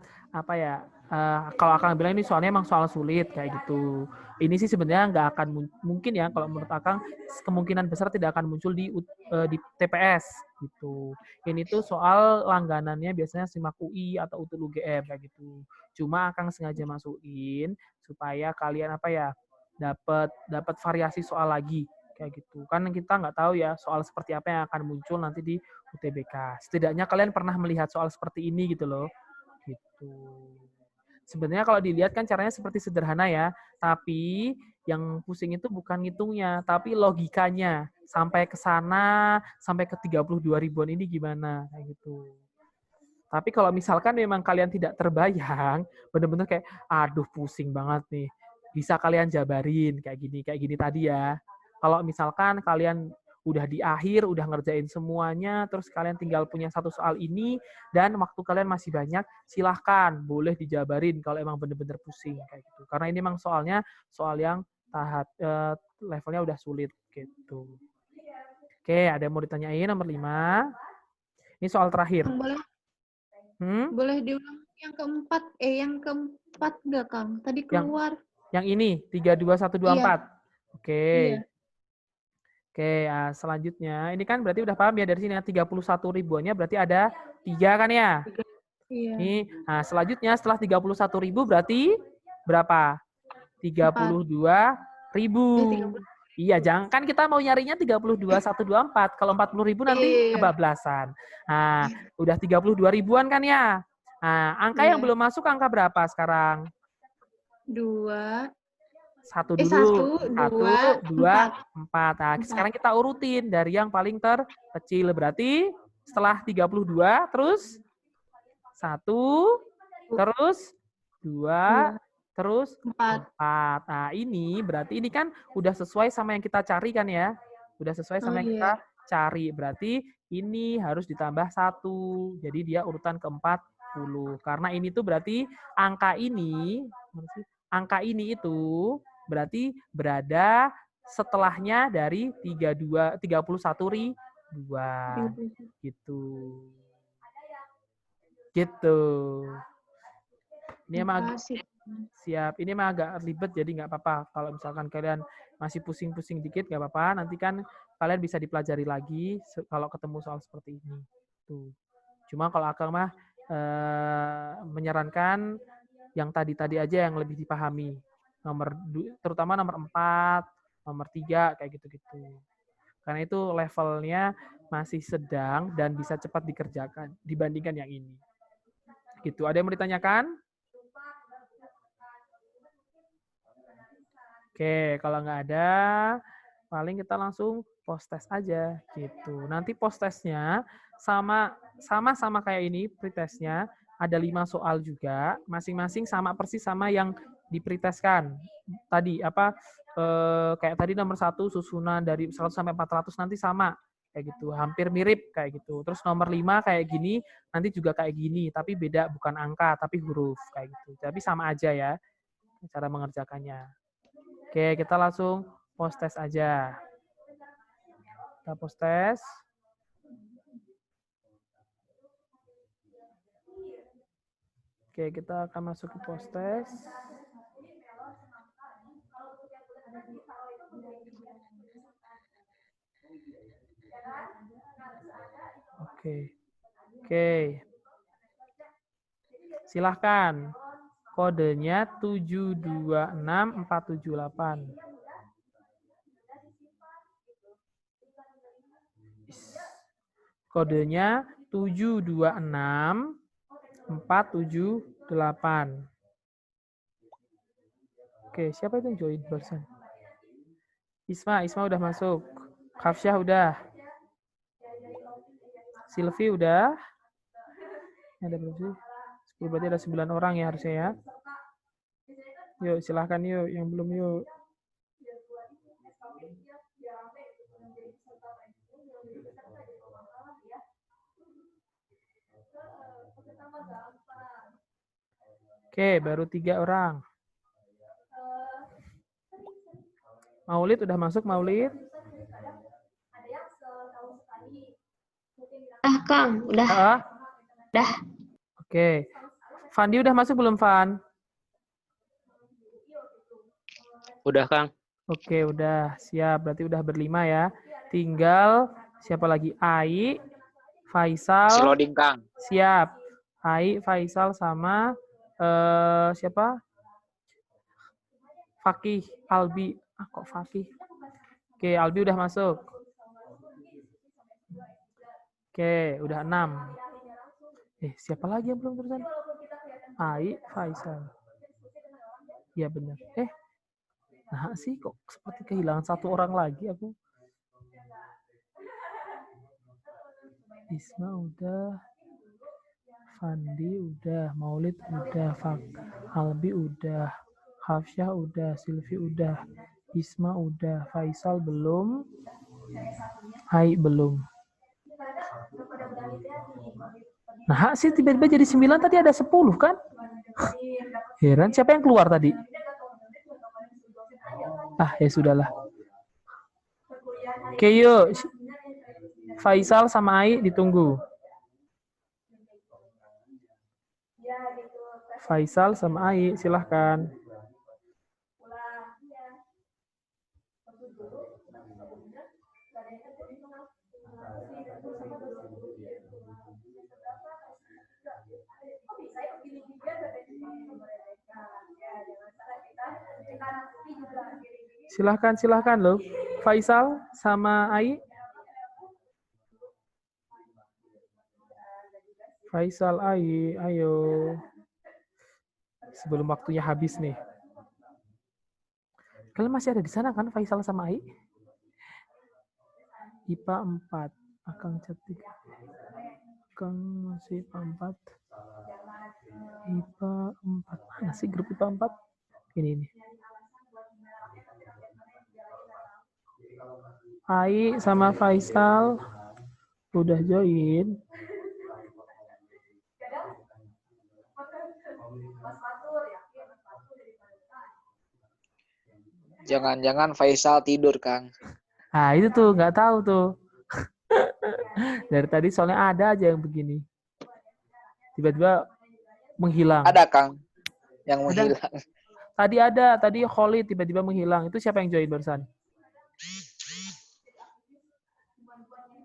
kalau Akang bilang ini soalnya memang soal sulit kayak gitu. Ini sih sebenarnya nggak akan mungkin ya kalau menurut Akang kemungkinan besar tidak akan muncul di TPS gitu. Ini tuh soal langganannya biasanya SIMAK UI atau UTUL UGM kayak gitu. Cuma Akang sengaja masukin supaya kalian dapat variasi soal lagi kayak gitu. Kan kita nggak tahu ya soal seperti apa yang akan muncul nanti di UTBK. Setidaknya kalian pernah melihat soal seperti ini gitu loh. Gitu. Sebenarnya kalau dilihat kan caranya seperti sederhana ya, tapi yang pusing itu bukan ngitungnya, tapi logikanya. Sampai ke sana, sampai ke 32 ribuan ini gimana kayak gitu. Tapi kalau misalkan memang kalian tidak terbayang, bener-bener kayak aduh pusing banget nih. Bisa kalian jabarin kayak gini tadi ya. Kalau misalkan kalian udah di akhir, udah ngerjain semuanya, terus kalian tinggal punya satu soal ini, dan waktu kalian masih banyak, silahkan, boleh dijabarin kalau emang bener-bener pusing. Kayak gitu. Karena ini emang soalnya soal yang levelnya udah sulit. Gitu. Oke, ada yang mau ditanyain nomor 5? Ini soal terakhir. Boleh diulang yang keempat? Yang keempat enggak, Kang? Tadi keluar. Yang ini, 3, 2, 1, 2, 4. Oke. Iya. Oke, selanjutnya ini kan berarti udah paham ya dari sini 31 ribuannya berarti ada 3 kan ya? Iya. Ini, selanjutnya setelah 31 ribu berarti berapa? 32 ribu. Iya, jangan kan kita mau nyarinya 32.124. Kalau 40.000 nanti Iya. kebablasan. Nah, udah 32 ribuan kan ya? Nah, angka yang Iya. belum masuk angka berapa sekarang? 2. Satu 1, dulu. 2, 4. Nah, 4. sekarang kita urutin dari yang paling terkecil. Berarti setelah 32, terus 1, terus 2, terus 4. 4. Nah, ini berarti ini kan udah sesuai sama yang kita cari kan ya? Udah sesuai sama yang kita cari. Berarti ini harus ditambah 1. Jadi dia urutan ke-40. Karena ini tuh berarti angka ini itu berarti berada setelahnya dari 31 ribuan. Gitu. Gitu. Ini emang siap. Ini emang agak ribet, jadi nggak apa-apa. Kalau misalkan kalian masih pusing-pusing dikit, nggak apa-apa. Nanti kan kalian bisa dipelajari lagi kalau ketemu soal seperti ini. Tuh. Cuma kalau Akang mah menyarankan yang tadi-tadi aja yang lebih dipahami. Terutama nomor 4, nomor 3, kayak gitu-gitu. Karena itu levelnya masih sedang dan bisa cepat dikerjakan dibandingkan yang ini. Gitu. Ada yang mau ditanyakan? Oke, kalau nggak ada, paling kita langsung post test aja gitu. Nanti post testnya sama kayak ini pretestnya, ada 5 soal juga, masing-masing sama persis sama yang di pretestkan. Tadi kayak tadi nomor 1 susunan dari 100 sampai 400 nanti sama kayak gitu, hampir mirip kayak gitu. Terus nomor 5 kayak gini, nanti juga kayak gini, tapi beda bukan angka tapi huruf kayak gitu. Tapi sama aja ya cara mengerjakannya. Oke, kita langsung post test aja. Kita post test. Oke, kita akan masuk ke post test. Oke. Silahkan. Kodenya 726478. Kodenya 726478. Oke, siapa itu yang join barusan? Isma udah masuk. Hafsyah udah. Silvi udah. Ada berapa sih? 10, berarti ada 9 orang ya harusnya ya. Yuk, silahkan yuk. Yang belum yuk. Oke, baru 3 orang. Maulid udah masuk, Maulid? Kang, udah. Udah. Oke. Fandi udah masuk belum, Fan? Udah, Kang. Oke, udah. Siap. Berarti udah berlima ya. Tinggal siapa lagi? Ai, Faisal. Masih loading, Kang. Siap. Ai, Faisal sama siapa? Fakih, Albi. Kok Fakih? Oke, Albi udah masuk. Oke, udah 6. Siapa lagi yang belum terusan? Ai, Faisal. Iya benar. Nah sih kok seperti kehilangan 1 orang lagi aku. Isma udah. Fandi udah. Maulid udah. Albi udah. Hafsyah udah. Silvi udah. Isma udah. Faisal belum. Ai belum. Nah sih tiba-tiba jadi 9, tadi ada 10 kan? Heran, siapa yang keluar tadi? Ya sudahlah. Oke yuk. Faisal sama Ai ditunggu. Faisal sama Ai, silahkan. Silahkan loh. Faisal sama Ai. Faisal, Ai, ayo. Sebelum waktunya habis nih. Kalian masih ada di sana kan, Faisal sama Ai? IPA 4. Akang cat 3. Akang masih IPA 4. IPA 4. Mana sih grup IPA 4? Ini. Ai sama Faisal udah join. Jangan-jangan Faisal tidur, Kang. Nah, itu tuh nggak tahu tuh. Dari tadi soalnya ada aja yang begini. Tiba-tiba menghilang. Ada, Kang, yang Ada. menghilang. Tadi Khalid tiba-tiba menghilang. Itu siapa yang join barusan?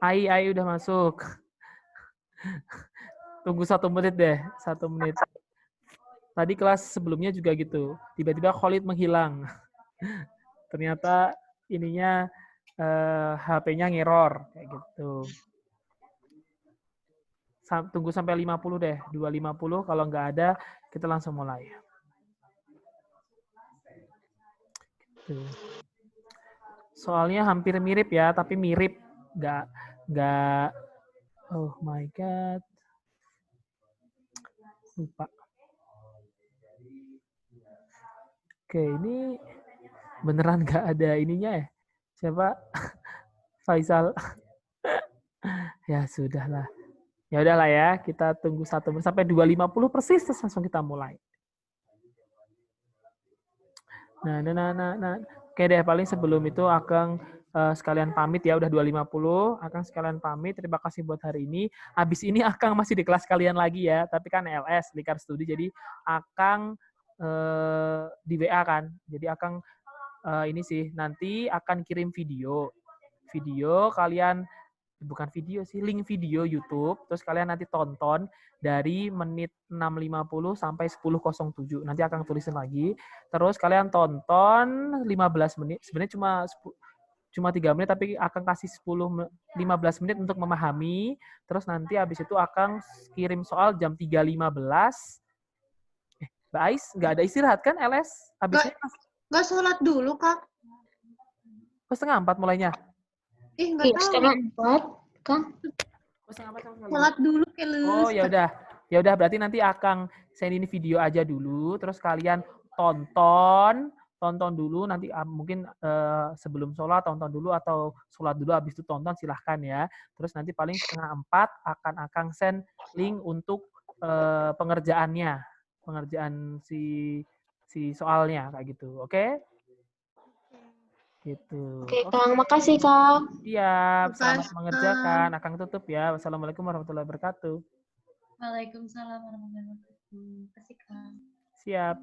Ai udah masuk. Tunggu 1 menit deh, 1 menit. Tadi kelas sebelumnya juga gitu. Tiba-tiba Khalid menghilang. Ternyata ininya HP-nya ngeror kayak gitu. Tunggu sampai 50 deh, 2.50. Kalau nggak ada, kita langsung mulai. Gitu. Soalnya hampir mirip ya, tapi mirip. Nggak. Oh my God. Lupa. Oke, ini beneran nggak ada ininya ya? Siapa? Faisal. Ya sudahlah. Ya udahlah ya, kita tunggu 1 menit sampai 2.50 persis terus langsung kita mulai. Nah. Oke deh, paling sebelum itu Akang sekalian pamit ya, udah 2.50. Akang sekalian pamit, terima kasih buat hari ini. Habis ini Akang masih di kelas kalian lagi ya, tapi kan LS, Likar Studi, jadi Akang di WA kan. Jadi Akang ini sih, nanti akan kirim video. Video kalian, bukan video sih, link video YouTube, terus kalian nanti tonton dari menit 6.50 sampai 10.07. Nanti akan tulisin lagi. Terus kalian tonton 15 menit. Sebenarnya cuma 3 menit, tapi akan kasih 15 menit untuk memahami. Terus nanti habis itu akan kirim soal jam 3.15. Mbak Ais, nggak ada istirahat kan LS? Habisnya Nggak sholat dulu, Kak. pas 3:30 mulainya. Nggak Iya, tahu. 3:30, Kang. Pas 3:30 sama sekali. Sholat dulu, Kelus. Oh, ya udah. Ya udah, berarti nanti Akang send ini video aja dulu, terus kalian tonton dulu, nanti mungkin sebelum sholat tonton dulu atau sholat dulu habis itu tonton, silahkan ya. Terus nanti paling 3:30 akan Akang send link untuk pengerjaan si soalnya kayak gitu. Oke? Gitu. Oke, Kang. Makasih, Kang. Siap, selamat Makasih, mengerjakan. Akang tutup ya. Wassalamualaikum warahmatullahi wabarakatuh. Waalaikumsalam warahmatullahi wabarakatuh. Kasih Kang. Siap.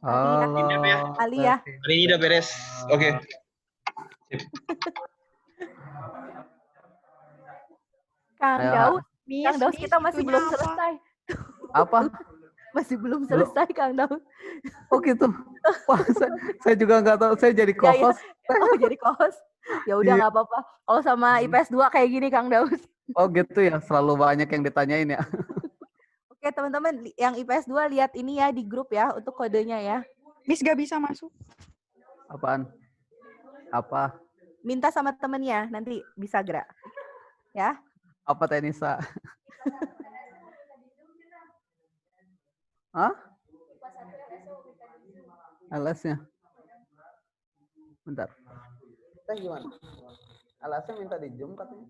Halo. Ali ya. Hari ini udah beres. Oke. Kang Ayo, Daud, Miss, Kang Daud kita masih itunya belum apa? selesai. apa? Masih belum selesai Kang Daud. Oh gitu. Wah, saya juga nggak tahu. Saya jadi Ya, ya. co-host. Oh jadi co-host. Ya udah Iya. nggak apa-apa. Kalau sama IPS 2 kayak gini Kang Daud. Oh gitu ya. Selalu banyak yang ditanyain ya. Oke teman-teman, yang IPS 2 lihat ini ya di grup ya untuk kodenya ya. Miss gak bisa masuk. Apaan? Apa? Minta sama temennya, nanti bisa gerak. Ya. Apa Tenisa? Hah? LS-nya. Bentar. Teh gimana? LS-nya minta di Zoom katanya.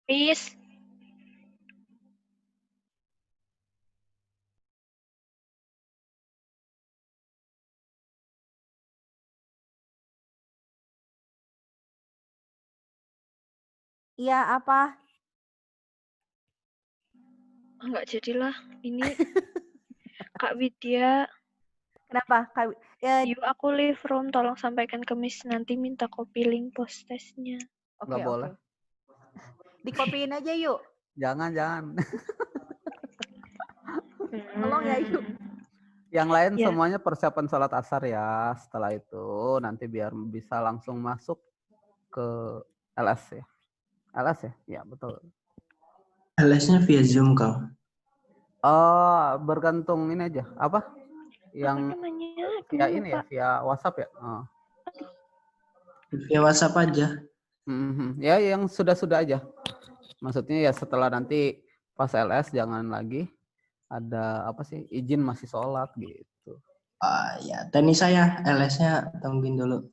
Miss, Iya, apa? nggak jadilah. Ini Kak Widya, Kenapa? yuk aku leave room, tolong sampaikan ke Miss nanti minta copy link post testnya. Oke, Nggak boleh. Dikopiin aja yuk. Jangan. Tolong ya yuk. Yang lain Ya. semuanya persiapan sholat asar ya. Setelah itu nanti biar bisa langsung masuk ke LS ya. LS ya? Ya betul. LS-nya via Zoom, Kang. Oh, bergantung ini aja. Apa? Yang namanya? via ini ya, via WhatsApp ya? Oh. Via WhatsApp aja. Ya, yang sudah-sudah aja. Maksudnya ya setelah nanti pas LS jangan lagi ada apa sih izin masih sholat gitu. Ya, tenis saya LS-nya tungguin dulu.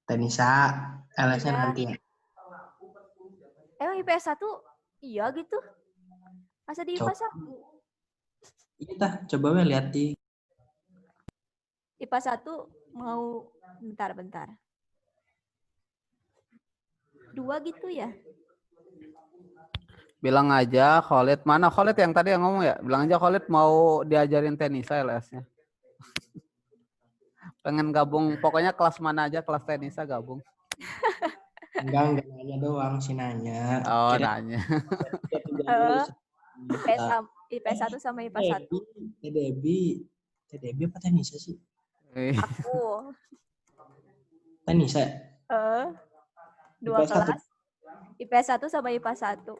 Tenisa, LS-nya nanti ya. Emang IPS 1 iya gitu? Masa di IPS 1? Iya, coba we lihat di IPS 1 mau bentar. 2 gitu ya? Bilang aja Khalid, mana Khalid yang tadi yang ngomong ya? Bilang aja Khalid mau diajarin tenisa LS-nya. Pengen gabung, pokoknya kelas mana aja, kelas tenisa gabung. enggak nanya doang sih nanya. Oh, nanya. IPS 1 sama IPS 1. TDB apa tenisa sih? Aku. Tenisa. Dua IPS 1. kelas. IPS 1 sama IPS 1.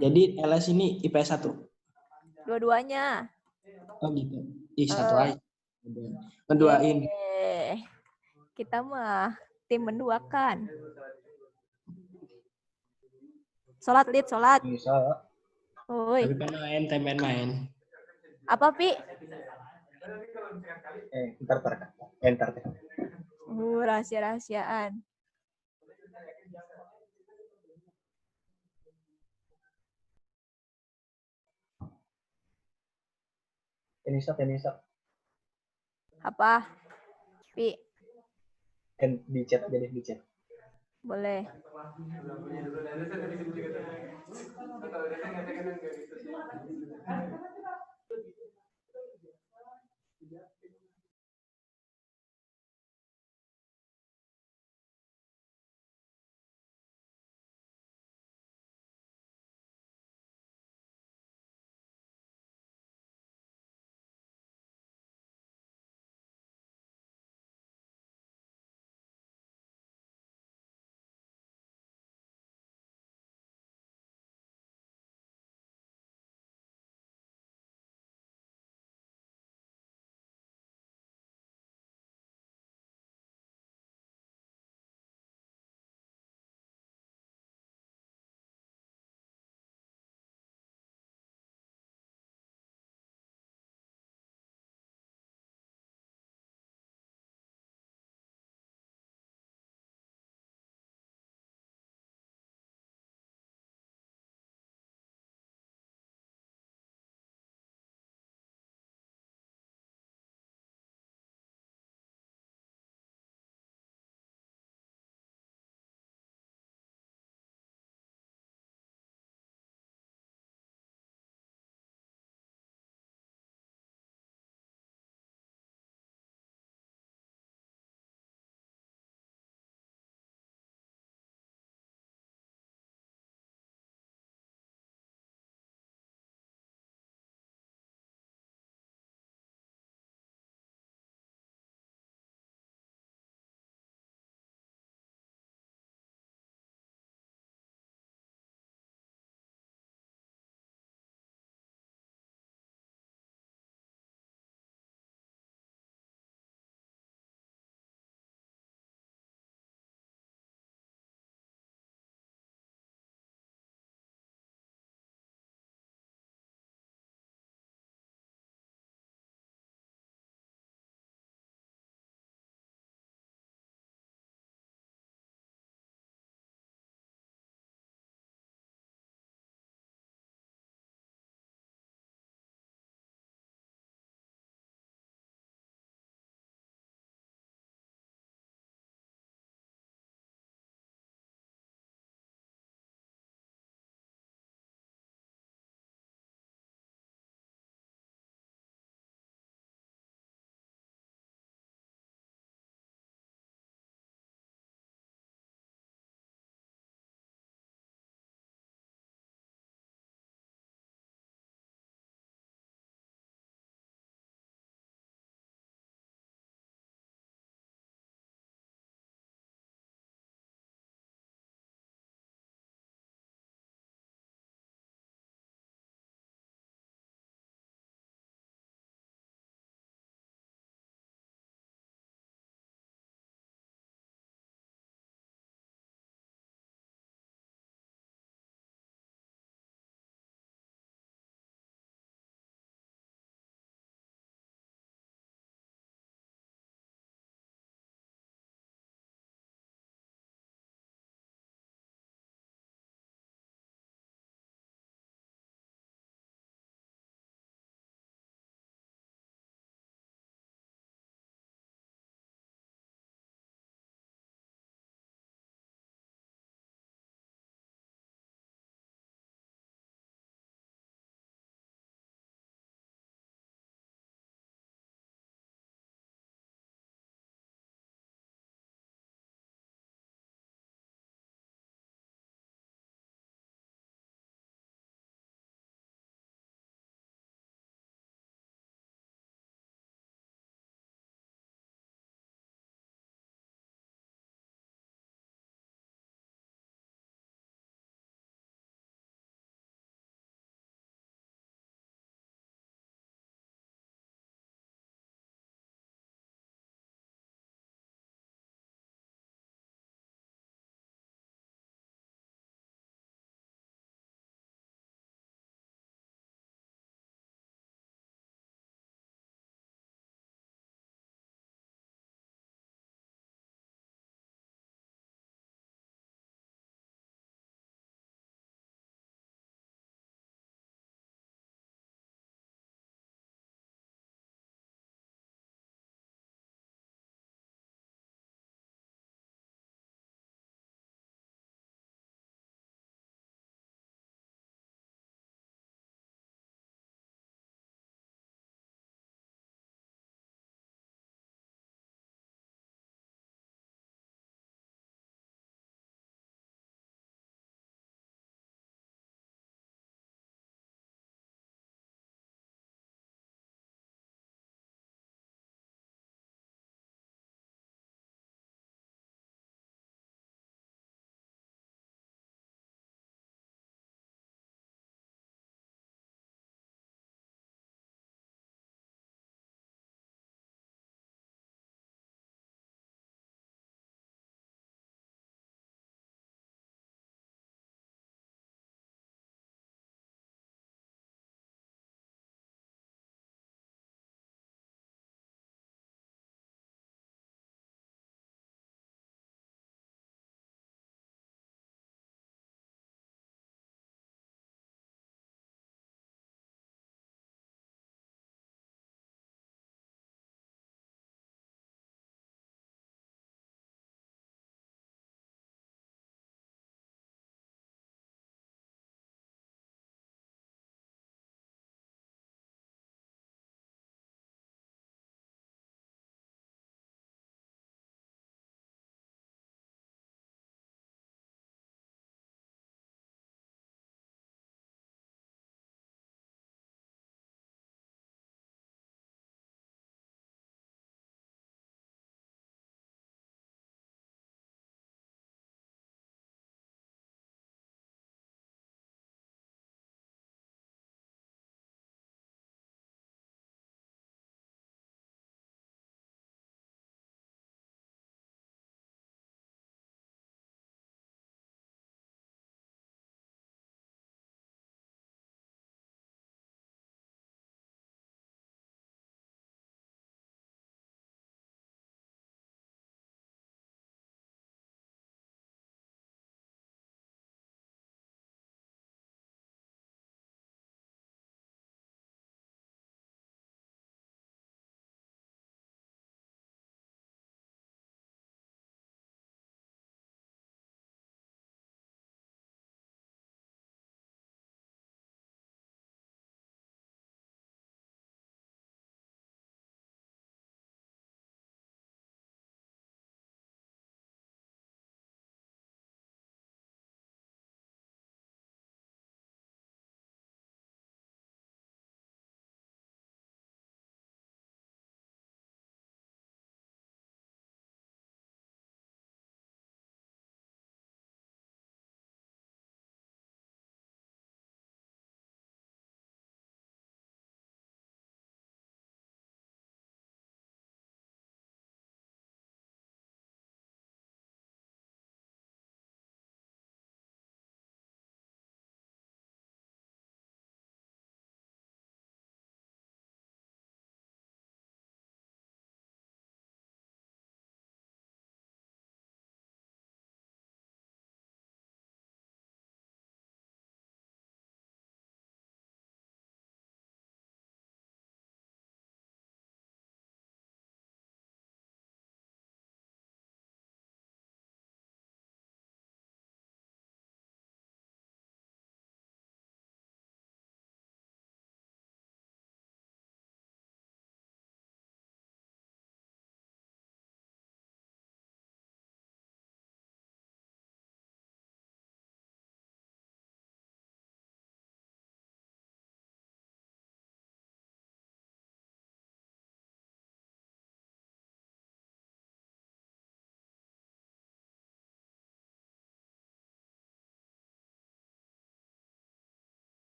Jadi LS ini IPS 1. Dua-duanya. Oh gitu. Satu aja. Ngeduain. Kita mah tim menduakan. Sholat. Bisa. Oi. Tapi main. Apa, Pi? Entar. Rahasia-rahasiaan. Tenisa. Apa? Pi. Di chat jadi di chat. Boleh.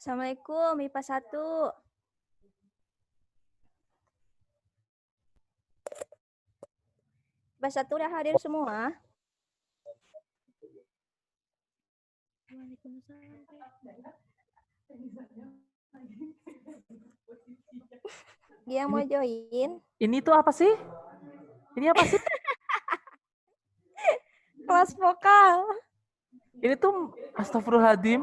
Assalamualaikum, MIPA 1. MIPA 1 udah hadir semua? Dia mau join? Ini tuh apa sih? Ini apa sih? Kelas vokal. Ini tuh astagfirullahaladzim.